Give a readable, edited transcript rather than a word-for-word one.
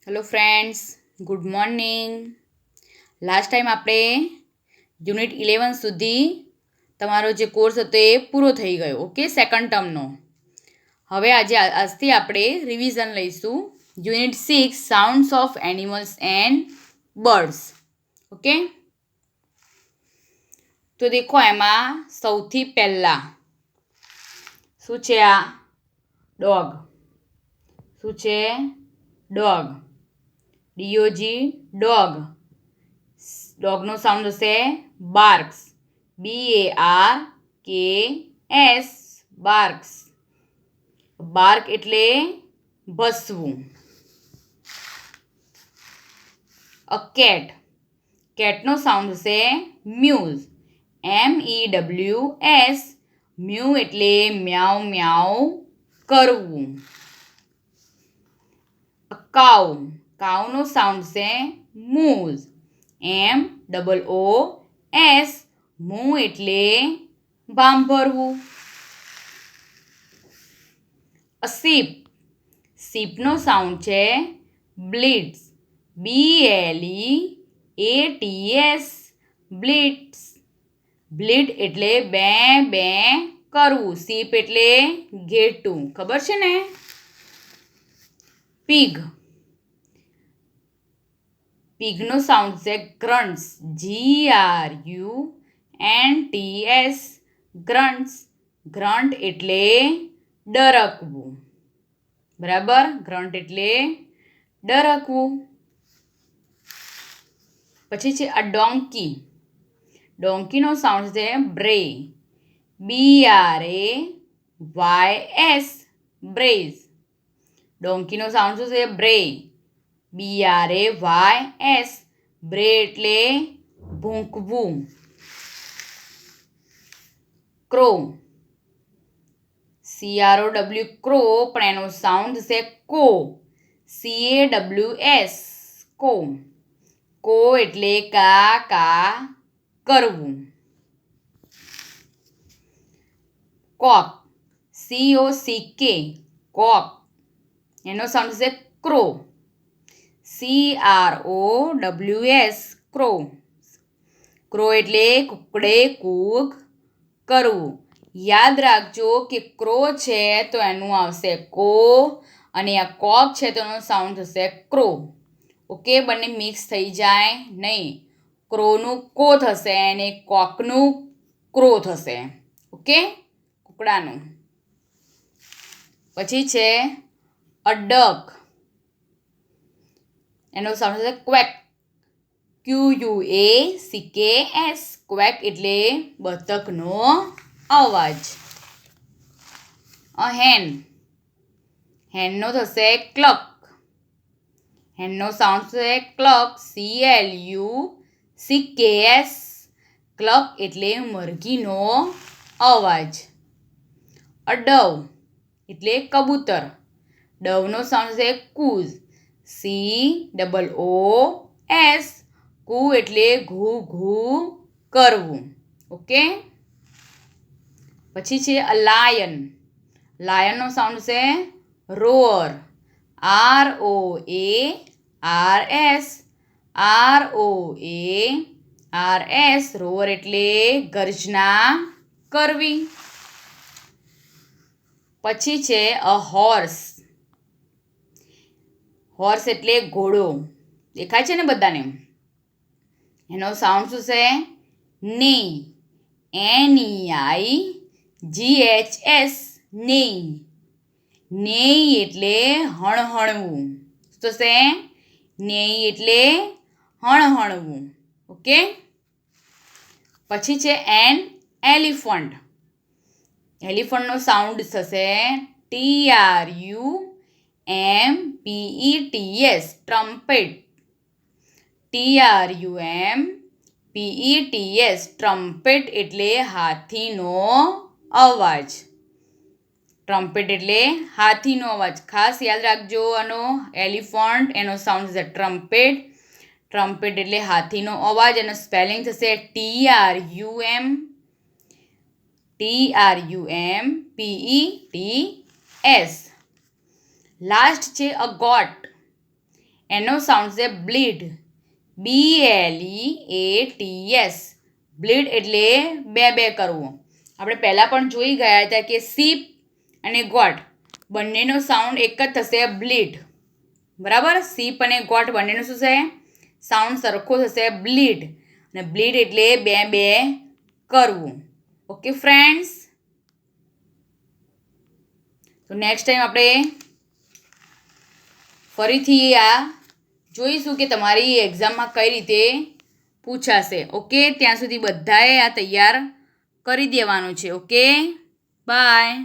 Hello friends, good morning. Last time આપણે unit 11 સુધી તમારો જે કોર્સ હતો એ પૂરો થઈ ગયો. ઓકે, સેકન્ડ ટર્મનો. હવે આજથી આપણે રિવિઝન લઈશું. Unit 6 sounds of animals and birds. Okay, તો દેખો એમાં સૌથી પહેલાં શું છે? આ ડોગ. શું છે? ડોગ. D O G dog. ડોગનો સાઉન્ડ હશે બાર્ક્સ. BARKS barks. બાર્ક એટલે ભસવું. A cat. કેટનો સાઉન્ડ હશે મ્યુઝ. MEWS. મ્યુ એટલે મ્યાઉ મ્યાઉ કરવું. અ કાઉ. કાઉનો સાઉન્ડ છે મૂઝ. MOOS. મૂ એટલે ભાંભરવું. અ શીપ. શીપનો સાઉન્ડ છે બ્લીડ્સ. BLEATS. બ્લીડ્સ. બ્લીડ એટલે બે બે કરવું. શીપ એટલે ઘેટું. ખબર છે ને? પીગ. પીગનો સાઉન્ડ છે ગ્રન્ટ્સ. GRUNTS. ગ્રન્ટ્સ. ગ્રન્ટ એટલે ડરકવું. બરાબર? ગ્રન્ટ એટલે ડરકવું. પછી છે આ ડોંકી. ડોંકીનો સાઉન્ડ છે બ્રે. BRAYS. બ્રેઝ. ડોંકીનો સાઉન્ડ શું છે? બ્રે. BRAYS. બ્રે એટલે ભૂંકવું. ક્રો. CROW ક્રો, પણ એનો સાઉન્ડ છે કો. CAWS. કો. કો એટલે કા કા કરવું. કોક. COCK. કોક. એનો સાઉન્ડ છે ક્રો. CROWS. ક્રો. ક્રો એટલે કુકડે કૂક કરવું. યાદ રાખજો કે ક્રો છે તો એનું આવશે કો, અને આ કોક છે તો એનો સાઉન્ડ થશે ક્રો. ઓકે, બંને મિક્સ થઈ જાય નહીં. ક્રોનું કો થશે અને કોકનું ક્રો થશે. ઓકે, કુકડાનું. પછી છે અ ડક. એનો સાઉન્ડ થશે ક્વેક. QUACKS. ક્વેક એટલે બતકનો અવાજ. અ હેન. હેનનો થશે ક્લક. હેનનો સાઉન્ડ છે ક્લક. CLUCKS. ક્લક એટલે મરઘીનો અવાજ. અ ડવ એટલે કબૂતર. ડવનો સાઉન્ડ છે કૂઝ. COOS. કૂ એટલે ઘૂ ઘૂ કરવું. ઓકે, પછી છે અ લાયન. લાયનનો સાઉન્ડ છે રોઅર. ROARS. ROARS. રોઅર એટલે ગર્જના કરવી. પછી છે અ હોર્સ. હોર્સ એટલે ઘોડો. દેખાય છે ને બધાને? એનો સાઉન્ડ શું છે? નેઈ. NEIGHS. નેઈ. નેઈ એટલે હણહણવું. શું થશે? નેઈ એટલે હણહણવું. ઓકે, પછી છે એન એલિફન્ટ. એલિફન્ટનો સાઉન્ડ થશે TRUMPETS. ટ્રમ્પેટ. TRUMPETS. ટ્રમ્પેટ એટલે હાથીનો અવાજ. ટ્રમ્પેટ એટલે હાથીનો અવાજ. ખાસ યાદ રાખજો આનો. એલિફન્ટ, એનો સાઉન્ડ થશે ટ્રમ્પેટ. ટ્રમ્પેટ એટલે હાથીનો અવાજ. એનો સ્પેલિંગ થશે TRUMPETS. લાસ્ટ છે અ ગોટ. એનો સાઉન્ડ છે બ્લીડ, BLEATS. બ્લીડ એટલે બે બે કરવું. આપણે પહેલાં પણ જોઈ ગયા હતા કે સીપ અને ગોટ બંનેનો સાઉન્ડ એક જ થશે બ્લીડ. બરાબર, સીપ અને ગોટ બંનેનો શું છે સાઉન્ડ સરખો થશે બ્લીડ. અને બ્લીડ એટલે બે બે કરવું. ઓકે ફ્રેન્ડ્સ, તો નેક્સ્ટ ટાઈમ આપણે ફરીથી આ જોઈશું કે તમારી એક્ઝામમાં કઈ રીતે પૂછાશે. ઓકે, ત્યાં સુધી બધાએ આ તૈયાર કરી દેવાનું છે. Okay, by.